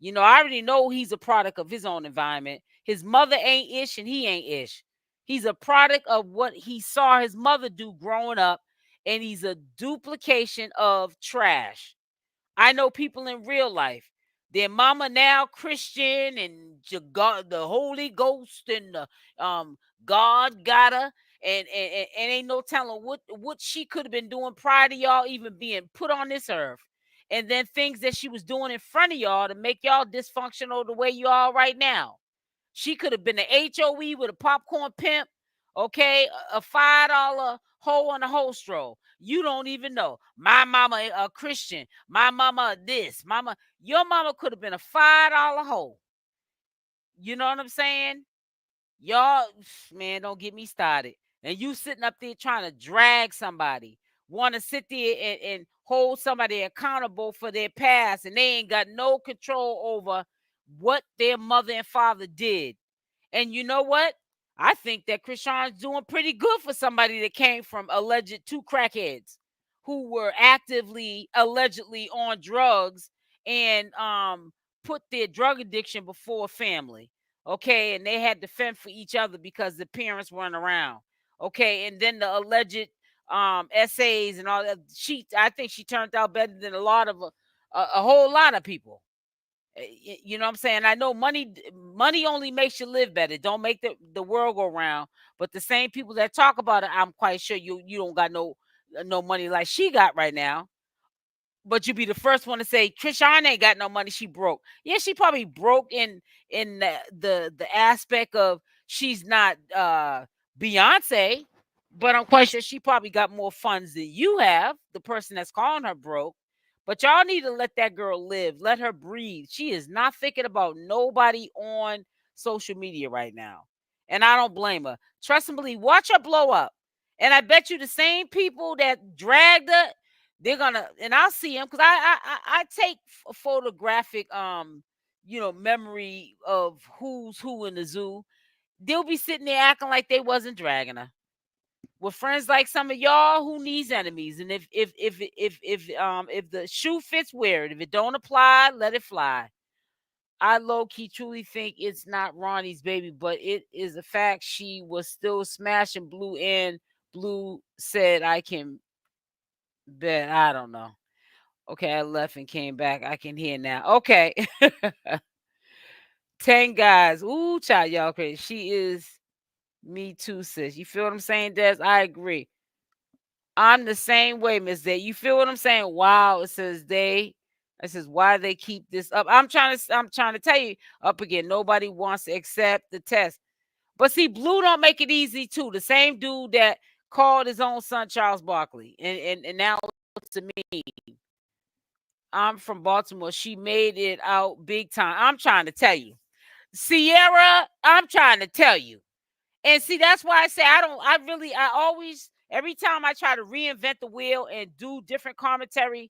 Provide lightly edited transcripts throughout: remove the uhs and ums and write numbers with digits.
You know, I already know he's a product of his own environment. His mother ain't ish and he ain't ish. He's a product of what he saw his mother do growing up, and he's a duplication of trash. I know people in real life. Their mama now Christian and God, the Holy Ghost and the God got her, and ain't no telling what she could have been doing prior to y'all even being put on this earth. And then things that she was doing in front of y'all to make y'all dysfunctional the way you are right now. She could have been an HOE with a popcorn pimp, okay, a $5 hole on a hole stroll. You don't even know. My mama a Christian. My mama this. Mama, your mama could have been a $5 hole. You know what I'm saying? Y'all, man, don't get me started. And you sitting up there trying to drag somebody, want to sit there and hold somebody accountable for their past, and they ain't got no control over what their mother and father did. And you know what? I think that Chrisean's doing pretty good for somebody that came from alleged two crackheads who were actively, allegedly on drugs and put their drug addiction before family. Okay, and they had to fend for each other because the parents weren't around. Okay, and then the alleged essays and all that. I think she turned out better than a lot of a whole lot of people. You know what I'm saying? I know money only makes you live better. Don't make the world go round. But the same people that talk about it, I'm quite sure you don't got no money like she got right now. But you be the first one to say Chrisean ain't got no money. She broke. Yeah, she probably broke in the aspect of she's not Beyonce, but I'm quite sure she probably got more funds than you have. The person that's calling her broke. But y'all need to let that girl live. Let her breathe. She is not thinking about nobody on social media right now. And I don't blame her. Trust and believe. Watch her blow up. And I bet you the same people that dragged her, they're gonna, and I'll see them because I take a photographic memory of who's who in the zoo. They'll be sitting there acting like they wasn't dragging her with friends like some of y'all who needs enemies. And if the shoe fits, wear it. If it don't apply, let it fly. I low key truly think it's not Ronnie's baby, but it is a fact she was still smashing Blue, and Blue said I can bet. I don't know. Okay, I left and came back. I can hear now. Okay. 10 guys. Ooh, child, y'all crazy. She is me too, sis. You feel what I'm saying, Des? I agree. I'm the same way, Miss Day. You feel what I'm saying? Wow, it says they. It says why they keep this up. I'm trying to tell you up again. Nobody wants to accept the test. But see, Blue don't make it easy too. The same dude that called his own son Charles Barkley. And now to me. I'm from Baltimore. She made it out big time. I'm trying to tell you. Sierra, I'm trying to tell you. And see, that's why I say I always, every time I try to reinvent the wheel and do different commentary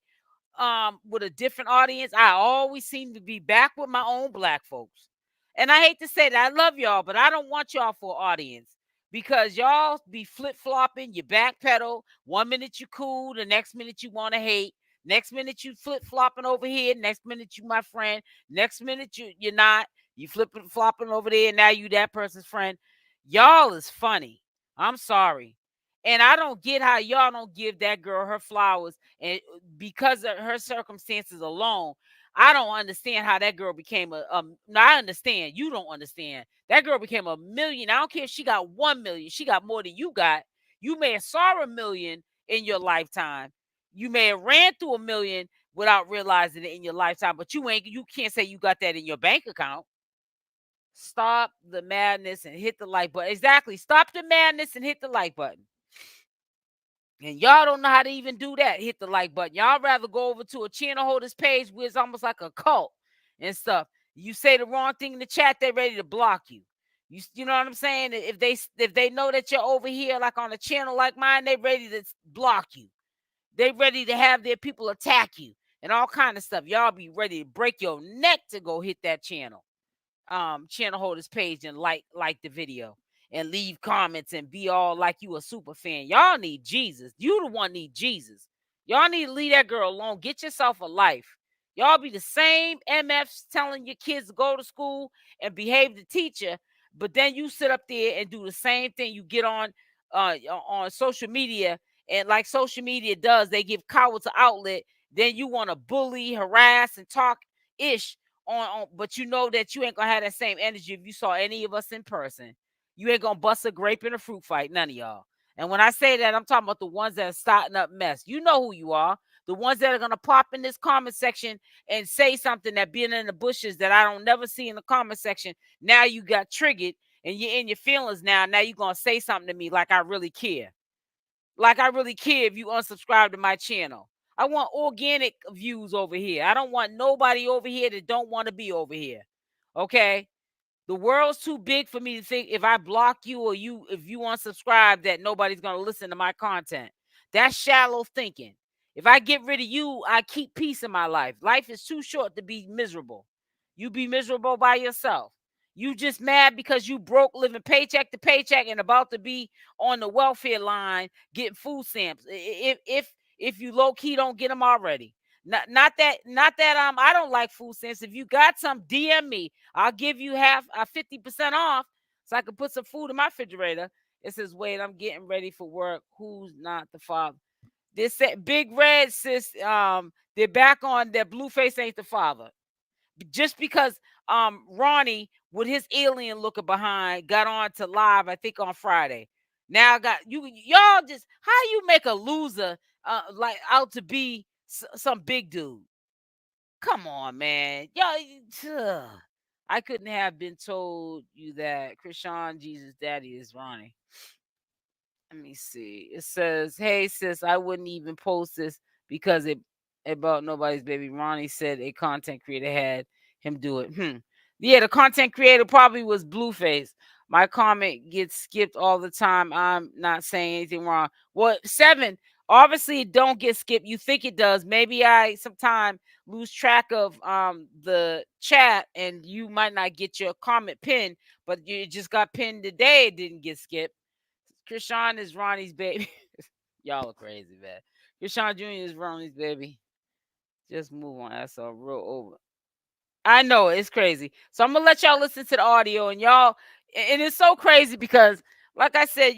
with a different audience, I always seem to be back with my own black folks. And I hate to say that, I love y'all, but I don't want y'all for audience because y'all be flip-flopping, you backpedal. 1 minute you cool, the next minute you want to hate. Next minute you flip-flopping over here, next minute you my friend. Next minute you're not. You flipping flopping over there, and now you that person's friend. Y'all is funny. I'm sorry. And I don't get how y'all don't give that girl her flowers. And because of her circumstances alone, I don't understand how that girl became no, I understand. You don't understand. That girl became a million. I don't care if she got 1 million. She got more than you got. You may have saw a million in your lifetime. You may have ran through a million without realizing it in your lifetime, but you can't say you got that in your bank account. Stop the madness and hit the like button. Exactly. Stop the madness and hit the like button. And y'all don't know how to even do that. Hit the like button. Y'all rather go over to a channel holders page where it's almost like a cult and stuff. You say the wrong thing in the chat, they're ready to block you. You know what I'm saying? If they know that you're over here like on a channel like mine, they're ready to block you. They ready to have their people attack you and all kind of stuff. Y'all be ready to break your neck to go hit that channel holders page and like the video and leave comments and be all like you a super fan. Y'all need Jesus. You the one need Jesus. Y'all need to leave that girl alone. Get yourself a life. Y'all be the same MFs telling your kids to go to school and behave the teacher, but then you sit up there and do the same thing. You get on social media, and like social media does, they give cowards an outlet. Then you want to bully, harass, and talk ish on, but you know that you ain't gonna have that same energy if you saw any of us in person. You ain't gonna bust a grape in a fruit fight, none of y'all. And when I say that, I'm talking about the ones that are starting up mess. You know who you are. The ones that are gonna pop in this comment section and say something that been in the bushes that I don't never see in the comment section. Now you got triggered and you're in your feelings now. Now you're gonna say something to me like I really care. Like I really care if you unsubscribe to my channel. I want organic views over here. I don't want nobody over here that don't want to be over here. Okay? The world's too big for me to think if I block you or if you unsubscribe that nobody's going to listen to my content. That's shallow thinking. If I get rid of you, I keep peace in my life. Life is too short to be miserable. You be miserable by yourself. You just mad because you broke, living paycheck to paycheck and about to be on the welfare line getting food stamps. If you low key don't get them already. Not that I don't like food stamps. If you got some, DM me. I'll give you 50% off so I can put some food in my refrigerator. It says, wait, I'm getting ready for work. Who's not the father? This Big Red sis, they're back on that Blueface ain't the father. Just because Ronnie with his alien looking behind got on to live, I think on Friday. Now I got y'all just how you make a loser like out to be some big dude. Come on, man. Y'all, I couldn't have been told you that CashApp daddy is Ronnie. Let me see. It says, hey, sis, I wouldn't even post this because it about nobody's baby. Ronnie said a content creator had him do it. Yeah, the content creator probably was Blueface. My comment gets skipped all the time. I'm not saying anything wrong. Well, 7, obviously it don't get skipped. You think it does. Maybe I sometimes lose track of the chat and you might not get your comment pinned, but you just got pinned today. It didn't get skipped. Chrisean is Ronnie's baby. Y'all are crazy, man. Chrisean Jr. is Ronnie's baby. Just move on. That's all real over. I know it's crazy. So I'm gonna let y'all listen to the audio and y'all. And it's so crazy because, like I said,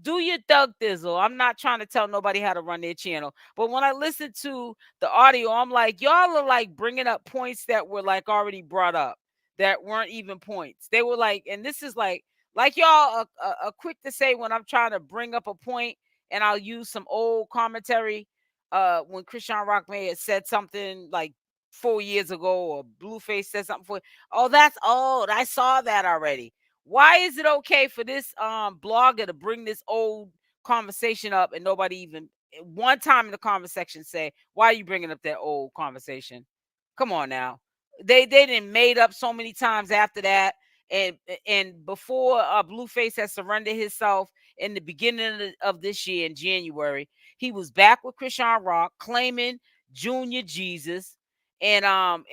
do your thug thizzle. I'm not trying to tell nobody how to run their channel, but when I listen to the audio, I'm like, y'all are like bringing up points that were like already brought up that weren't even points. They were like, and this is like y'all are quick to say when I'm trying to bring up a point, and I'll use some old commentary. When ChriseanRock may have said something like 4 years ago, or Blueface said something for, oh, that's old. I saw that already. Why is it okay for this blogger to bring this old conversation up and nobody even one time in the comment section say, why are you bringing up that old conversation? Come on now. They didn't made up so many times after that. And before Blueface had surrendered himself in the beginning of this year in January, he was back with ChriseanRock claiming Junior Jesus. And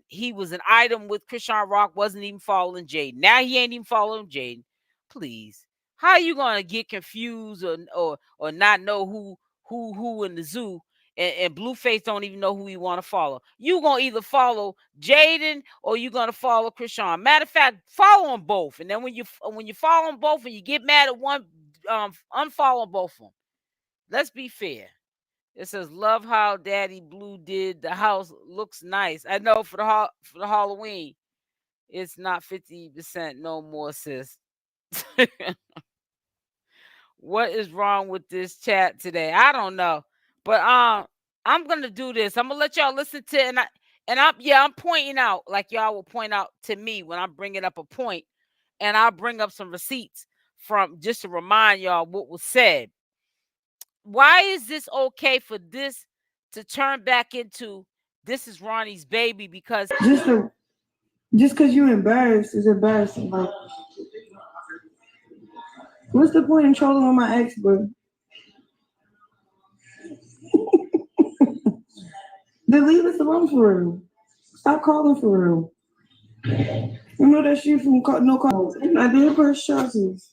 he was an item with ChriseanRock, wasn't even following Jaidyn. Now he ain't even following Jaidyn. Please, how are you gonna get confused or not know who in the zoo? And Blueface don't even know who you want to follow. You gonna either follow Jaidyn or you gonna follow Chrisean. Matter of fact, follow them both. And then when you follow them both and you get mad at one, unfollow both of them. Let's be fair. It says, love how Daddy Blue did. The house looks nice. I know for the Halloween, it's not 50% no more, sis. What is wrong with this chat today? I don't know. But I'm gonna do this. I'm gonna let y'all listen to I'm pointing out like y'all will point out to me when I'm bringing up a point, and I'll bring up some receipts from just to remind y'all what was said. Why is this okay for this to turn back into this is Ronnie's baby? Because just because you're embarrassed is embarrassing. Like, what's the point in trolling on my ex, bro? Then leave us alone for real. Stop calling for real. You know that shit from no calls. I did press charges.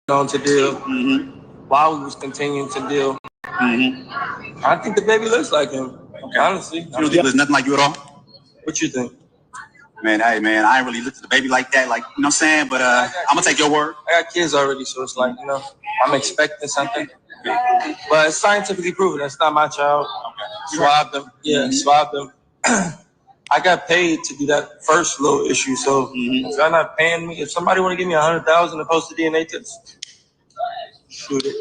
On to deal while we was continuing to deal. I think the baby looks like him. Okay. Honestly, you don't think there's nothing like you at all? What you think? Man, hey man, I ain't really looked at the baby like that, like, you know what I'm saying? But I'm gonna take your word. I got kids already, so it's like, you know, I'm expecting something. But it's scientifically proven. That's not my child. Okay. Swabbed them. Yeah, swabbed them. I got paid to do that first little issue, so if y'all not paying me, if somebody want to give me $100,000 to post a DNA test, shoot it.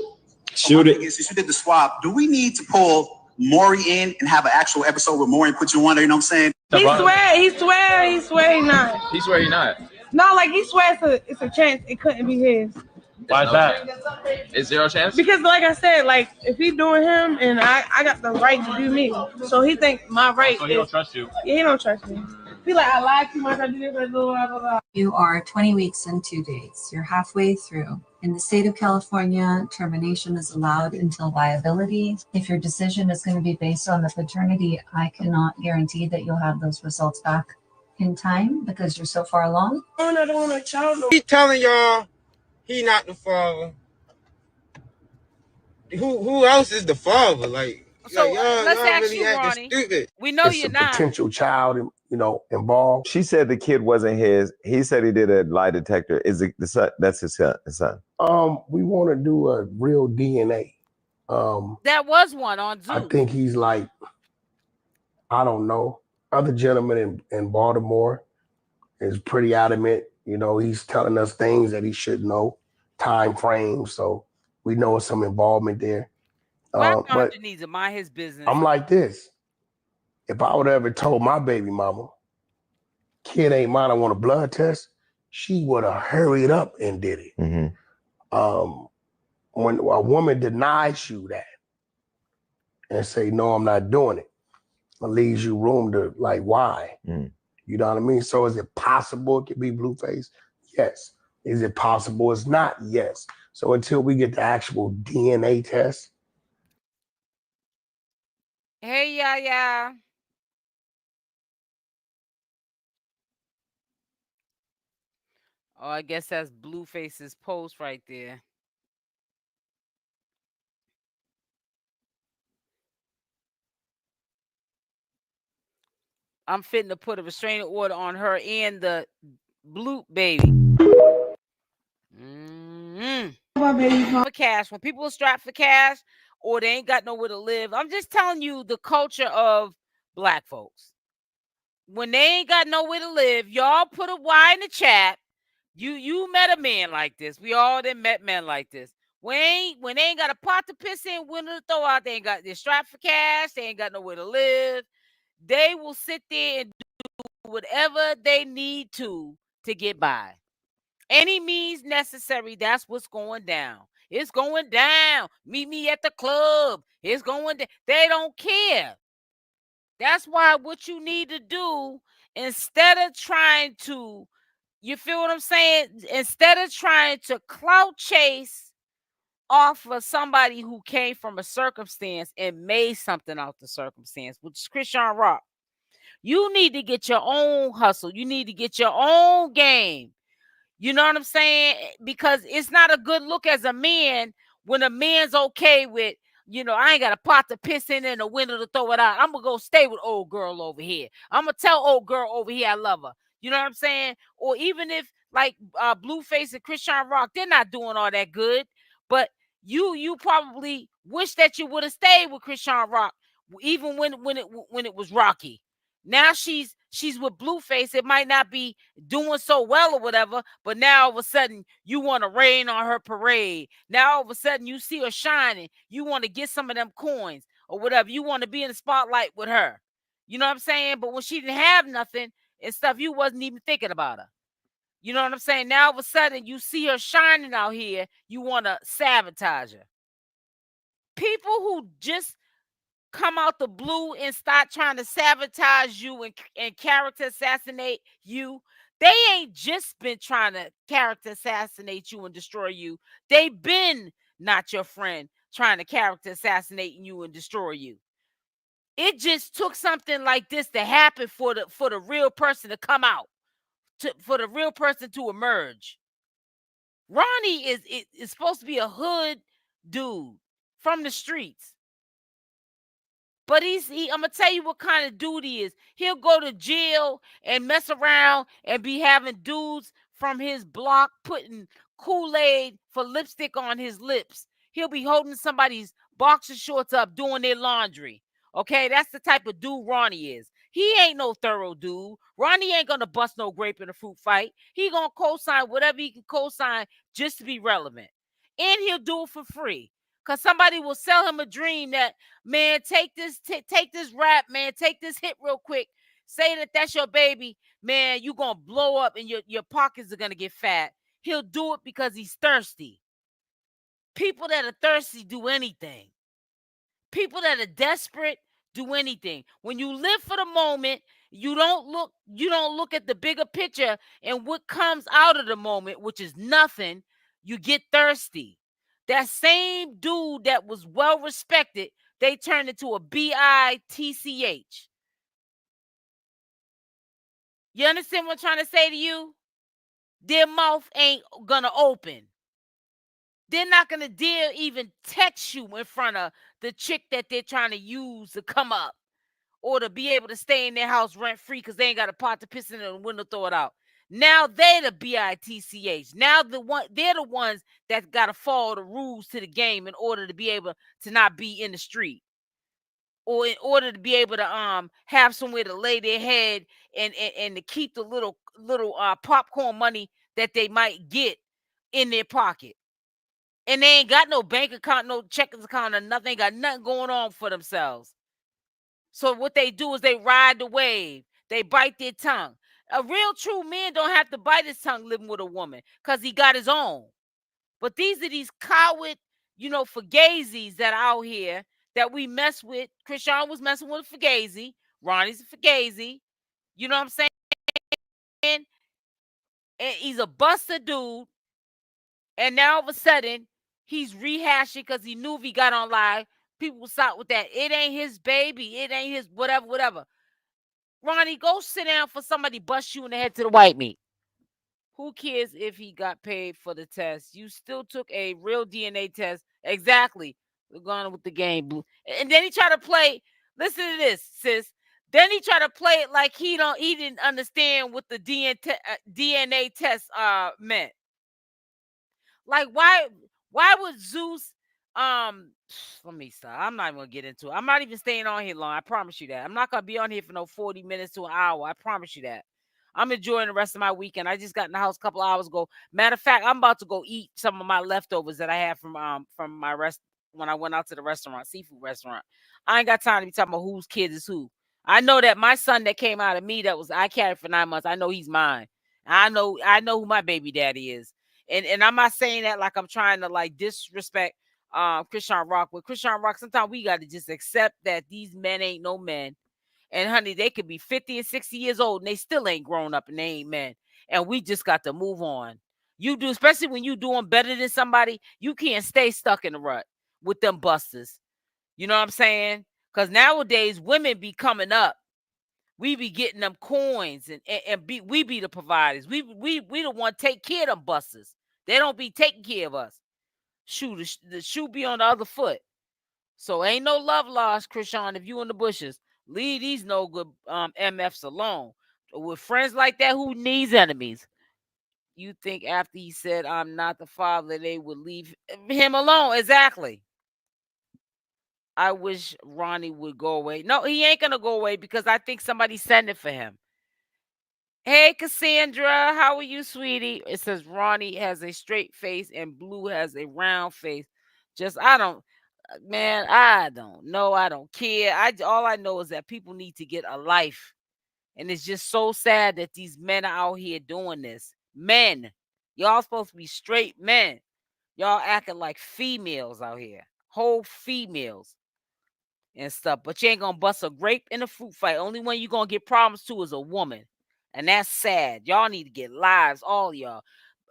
Shoot it. Since you did the swab, do we need to pull Maury in and have an actual episode with Maury and put you on there? You know what I'm saying? He swear he not. He swear he not. No, like he swears it's a chance it couldn't be his. Why is that? Is 0 chance? Because like I said, like if he doing him and I got the right to do me. So he think my right So he don't trust you. Yeah, he don't trust me. Feel like I lied too much, I do this, I do blah, blah, blah. You are 20 weeks and 2 days. You're halfway through. In the state of California, termination is allowed until viability. If your decision is going to be based on the paternity, I cannot guarantee that you'll have those results back in time because you're so far along. I don't want a child. He telling y'all he not the father. Who else is the father? Like, So y'all let's ask really you, acting Ronnie. stupid. We know you're not. Potential child, you know, involved. She said the kid wasn't his. He said he did a lie detector. Is it the son? That's his son. We want to do a real DNA. That was one on Zoom. I think he's like, I don't know. Other gentleman in Baltimore is pretty adamant. You know, he's telling us things that he should know, time frames. So we know some involvement there. But needs to mind his business. I'm like this. If I would have ever told my baby mama, kid ain't mine, I want a blood test, she would have hurried up and did it. When a woman denies you that and say, no, I'm not doing it, it leaves you room to like, why? You know what I mean? So is it possible it could be Blueface? Yes. Is it possible it's not? Yes. So until we get the actual DNA test. Hey, yeah. Oh, I guess that's Blueface's post right there. I'm fitting to put a restraining order on her and the blue baby. For cash. When people are strapped for cash or they ain't got nowhere to live, I'm just telling you the culture of black folks. When they ain't got nowhere to live, y'all put a Y in the chat. You met a man like this. We all done met men like this. When they ain't got a pot to piss in, window to throw out, they're strapped for cash, they ain't got nowhere to live. They will sit there and do whatever they need to get by. Any means necessary, that's what's going down. It's going down. Meet me at the club. It's going down. They don't care. That's why what you need to do, instead of trying to, you feel what I'm saying? Instead of trying to clout chase off of somebody who came from a circumstance and made something out the circumstance, which is CashApp, you need to get your own hustle. You need to get your own game. You know what I'm saying? Because it's not a good look as a man when a man's okay with, you know, I ain't got a pot to piss in and a window to throw it out. I'm going to go stay with old girl over here. I'm going to tell old girl over here I love her. You know what I'm saying? Or even if like Blueface and Chrisean, they're not doing all that good. But you probably wish that you would have stayed with Chrisean, even when it was rocky. Now she's with Blueface. It might not be doing so well or whatever, but now all of a sudden you want to rain on her parade. Now all of a sudden you see her shining. You want to get some of them coins or whatever. You want to be in the spotlight with her. You know what I'm saying? But when she didn't have nothing and stuff, you wasn't even thinking about her. You know what I'm saying? Now all of a sudden you see her shining out here. You want to sabotage her. People who just come out the blue and start trying to sabotage you and character assassinate you, they ain't just been trying to character assassinate you and destroy you. They been not your friend trying to character assassinate you and destroy you. It just took something like this to happen for the real person to come out, for the real person to emerge. Ronnie is supposed to be a hood dude from the streets. But I'm gonna tell you what kind of dude he is. He'll go to jail and mess around and be having dudes from his block putting Kool-Aid for lipstick on his lips. He'll be holding somebody's boxer shorts up doing their laundry. Okay, that's the type of dude Ronnie is. He ain't no thorough dude. Ronnie ain't gonna bust no grape in a fruit fight. He gonna co-sign whatever he can co-sign just to be relevant. And he'll do it for free. Cause somebody will sell him a dream that, man, take this rap, man, take this hit real quick. Say that that's your baby, man. You gonna blow up and your pockets are gonna get fat. He'll do it because he's thirsty. People that are thirsty do anything. People that are desperate do anything. When you live for the moment, you don't look at the bigger picture and what comes out of the moment, which is nothing. You get thirsty. That same dude that was well respected, they turned into a bitch. You understand what I'm trying to say to you? Their mouth ain't gonna open. They're not gonna dare even text you in front of the chick that they're trying to use to come up or to be able to stay in their house rent free because they ain't got a pot to piss in the window, throw it out. Now they're the bitch. Now they're the ones that gotta follow the rules to the game in order to be able to not be in the street, or in order to be able to have somewhere to lay their head and to keep the little popcorn money that they might get in their pocket. And they ain't got no bank account, no checkings account, or nothing. They got nothing going on for themselves. So what they do is they ride the wave. They bite their tongue. A real true man don't have to bite his tongue living with a woman because he got his own. But these are these coward, fugazis that are out here that we mess with. Chrisean was messing with a fugazi. Ronnie's a fugazi. You know what I'm saying? And he's a buster dude. And now all of a sudden, he's rehashing because he knew if he got on live, people would stop with that. It ain't his baby. It ain't his whatever. Ronnie, go sit down for somebody bust you in the head to the white meat. Who cares if he got paid for the test? You still took a real DNA test. Exactly. We're going with the game. And then he tried to play. Listen to this, sis. Then he tried to play it like he didn't understand what the DNA test meant. Like, why would Zeus let me stop. I'm not even gonna get into it. I'm not even staying on here long. I promise you that. I'm not gonna be on here for no 40 minutes to an hour. I promise you that. I'm enjoying the rest of my weekend. I just got in the house a couple hours ago. Matter of fact, I'm about to go eat some of my leftovers that I had from my when I went out to the restaurant, seafood restaurant. I ain't got time to be talking about whose kids is who. I know that my son that came out of me I carried for 9 months. I know he's mine. I know who my baby daddy is. And I'm not saying that like I'm trying to like disrespect CashApp. With CashApp, sometimes we got to just accept that these men ain't no men. And honey, they could be 50 and 60 years old and they still ain't grown up and they ain't men. And we just got to move on. You do, especially when you doing better than somebody, you can't stay stuck in the rut with them busters. You know what I'm saying? Because nowadays women be coming up. We be getting them coins and we be the providers. We the one take care of them busters. They don't be taking care of us. Shoot, the shoe be on the other foot. So ain't no love lost, Chrisean. If you in the bushes, leave these no good MFs alone. With friends like that, who needs enemies? You think after he said I'm not the father, they would leave him alone? Exactly. I wish Ronnie would go away. No, he ain't gonna go away because I think somebody's sending for him. Hey, Cassandra, how are you, sweetie? It says Ronnie has a straight face and Blue has a round face. I don't know. I don't care. All I know is that people need to get a life. And it's just so sad that these men are out here doing this. Men. Y'all supposed to be straight men. Y'all acting like females out here. Whole females and stuff. But you ain't gonna bust a grape in a fruit fight. Only one you gonna get problems to is a woman. And that's sad. Y'all need to get lives, all y'all.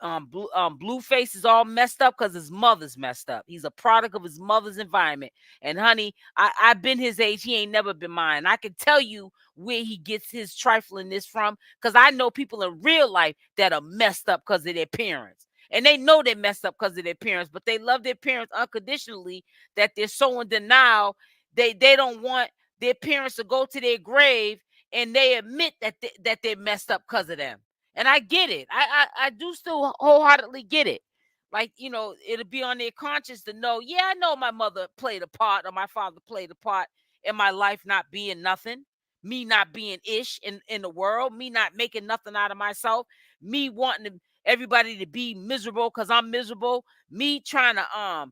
Blueface is all messed up because his mother's messed up. He's a product of his mother's environment. And honey, I've been his age. He ain't never been mine. I can tell you where he gets his triflingness from because I know people in real life that are messed up because of their parents. And they know they're messed up because of their parents, but they love their parents unconditionally that they're so in denial. They don't want their parents to go to their grave and they admit that they're messed up because of them. And I get it. I do still wholeheartedly get it. Like, you know, it'll be on their conscience to know, yeah, I know my mother played a part or my father played a part in my life not being nothing, me not being ish in the world, me not making nothing out of myself, me wanting everybody to be miserable because I'm miserable, me trying to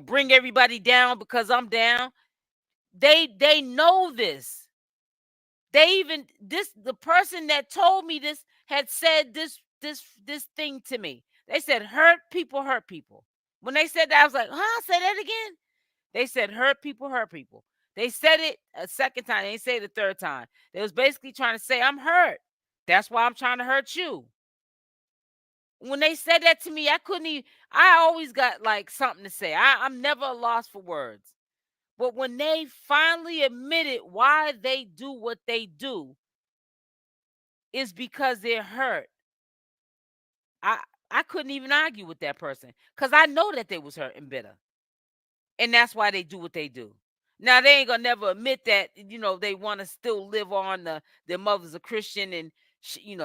bring everybody down because I'm down. They know this. The person that told me this had said this thing to me. They said hurt people hurt people. When they said that, I was like, huh? Say that again. They said hurt people hurt people. They said it a second time. They didn't say it the third time. They was basically trying to say, I'm hurt. That's why I'm trying to hurt you. When they said that to me, I couldn't even, I always got like something to say. I'm never lost for words. But when they finally admitted why they do what they do, is because they're hurt. I couldn't even argue with that person because I know that they was hurt and bitter. And that's why they do what they do. Now, they ain't going to never admit that, you know, they want to still live on their mother's a Christian and,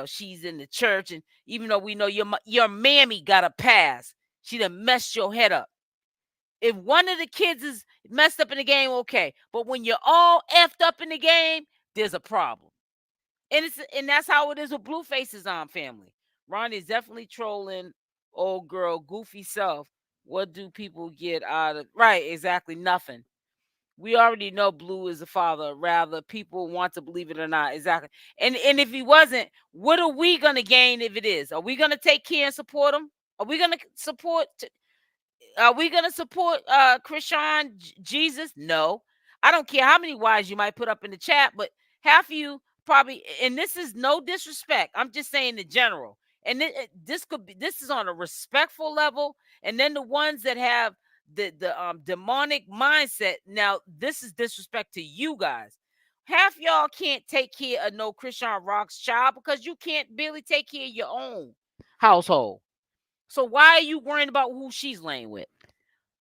she's in the church. And even though we know your mammy got a pass, she done messed your head up. If one of the kids is messed up in the game, okay. But when you're all effed up in the game, there's a problem. And that's how it is with Blueface's family. Ronnie's definitely trolling old girl, goofy self. What do people get out of right? Exactly nothing. We already know Blue is the father. Rather, people want to believe it or not. Exactly. And if he wasn't, what are we gonna gain if it is? Are we gonna take care and support him? Are we gonna support? Are we gonna support Chriseanrock? No. I don't care how many Y's you might put up in the chat, but half of you probably, and this is no disrespect. I'm just saying the general. And this is on a respectful level. And then the ones that have the demonic mindset. Now, this is disrespect to you guys. Half y'all can't take care of no Chriseanrock's child because you can't barely take care of your own household. So why are you worrying about who she's laying with?